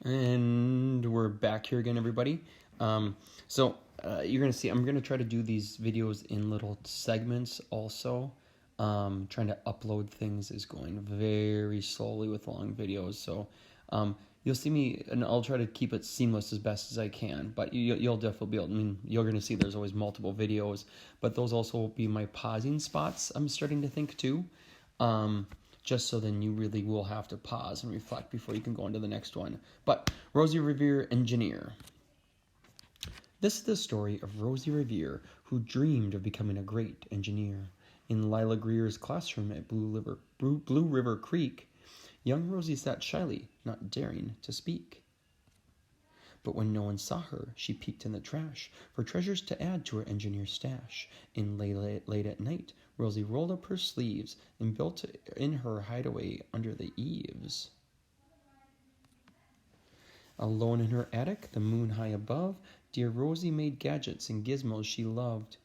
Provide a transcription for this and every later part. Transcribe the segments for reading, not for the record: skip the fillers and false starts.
And we're back here again, everybody. So you're gonna see I'm gonna try to do these videos in little segments also. Trying to upload things is going very slowly with long videos, so you'll see me, and I'll try to keep it seamless as best as I can. But you'll definitely be able. I mean, you're gonna see there's always multiple videos, but those also will be my pausing spots. I'm starting to think too. Just so then you really will have to pause and reflect before you can go on to the next one. But Rosie Revere, engineer. This is the story of Rosie Revere, who dreamed of becoming a great engineer. In Lila Greer's classroom at Blue River Creek, young Rosie sat shyly, not daring to speak. But when no one saw her, she peeked in the trash for treasures to add to her engineer stash. And late at night, Rosie rolled up her sleeves and built in her hideaway under the eaves. Alone in her attic, the moon high above, dear Rosie made gadgets and gizmos she loved.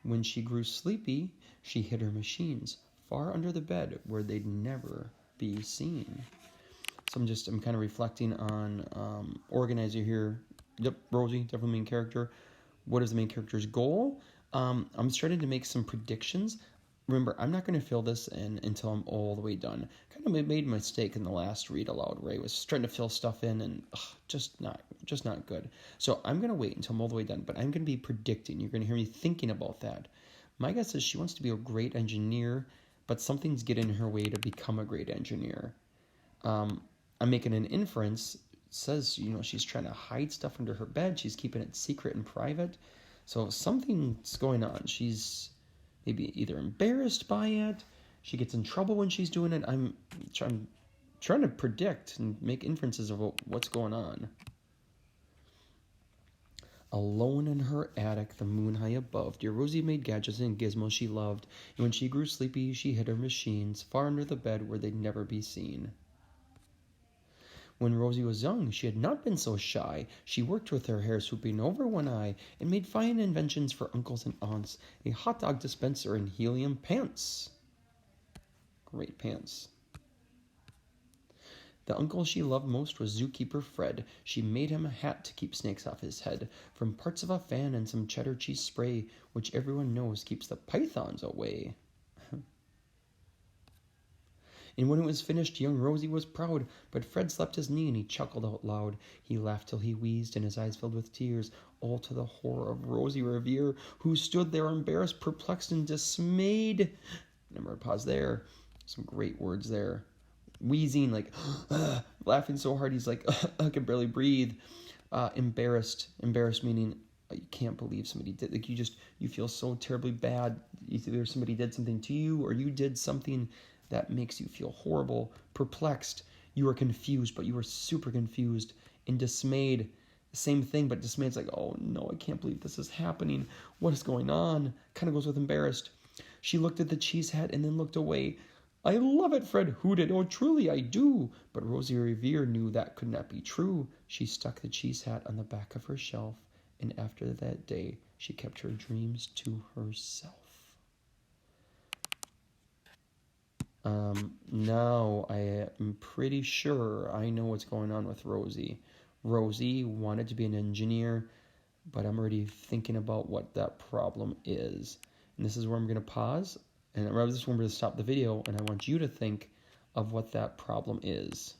When she grew sleepy, she hid her machines far under the bed where they'd never be seen. So I'm kind of reflecting on organizer here. Yep, Rosie, definitely main character. What is the main character's goal? I'm starting to make some predictions. Remember, I'm not going to fill this in until I'm all the way done. Kind of made a mistake in the last read aloud where I was trying to fill stuff in and just not good. So I'm going to wait until I'm all the way done, but I'm going to be predicting. You're going to hear me thinking about that. My guess is she wants to be a great engineer, but something's getting in her way to become a great engineer. I'm making an inference. It says, she's trying to hide stuff under her bed. She's keeping it secret and private. So something's going on. She's maybe either embarrassed by it. She gets in trouble when she's doing it. I'm trying to predict and make inferences of what's going on. Alone in her attic, the moon high above, dear Rosie made gadgets and gizmos she loved. And when she grew sleepy, she hid her machines far under the bed where they'd never be seen. When Rosie was young, she had not been so shy. She worked with her hair swooping over one eye and made fine inventions for uncles and aunts, a hot dog dispenser and helium pants. Great pants. The uncle she loved most was zookeeper Fred. She made him a hat to keep snakes off his head, from parts of a fan and some cheddar cheese spray, which everyone knows keeps the pythons away. And when it was finished, young Rosie was proud, but Fred slapped his knee and he chuckled out loud. He laughed till he wheezed and his eyes filled with tears, all to the horror of Rosie Revere, who stood there embarrassed, perplexed, and dismayed. Remember, pause there. Some great words there. Wheezing, like, laughing so hard he's like, I can barely breathe. Embarrassed meaning you can't believe somebody did. Like, you feel so terribly bad. Either somebody did something to you or you did something that makes you feel horrible. Perplexed, you are confused, but you are super confused. And dismayed, same thing, but dismayed's like, oh no, I can't believe this is happening. What is going on? Kind of goes with embarrassed. She looked at the cheese hat and then looked away. I love it, Fred hooted. Oh, truly I do. But Rosie Revere knew that could not be true. She stuck the cheese hat on the back of her shelf, and after that day, she kept her dreams to herself. Now I am pretty sure I know what's going on with Rosie. Rosie wanted to be an engineer, but I'm already thinking about what that problem is. And this is where I'm going to pause. And this is where I'm going to stop the video, and I want you to think of what that problem is.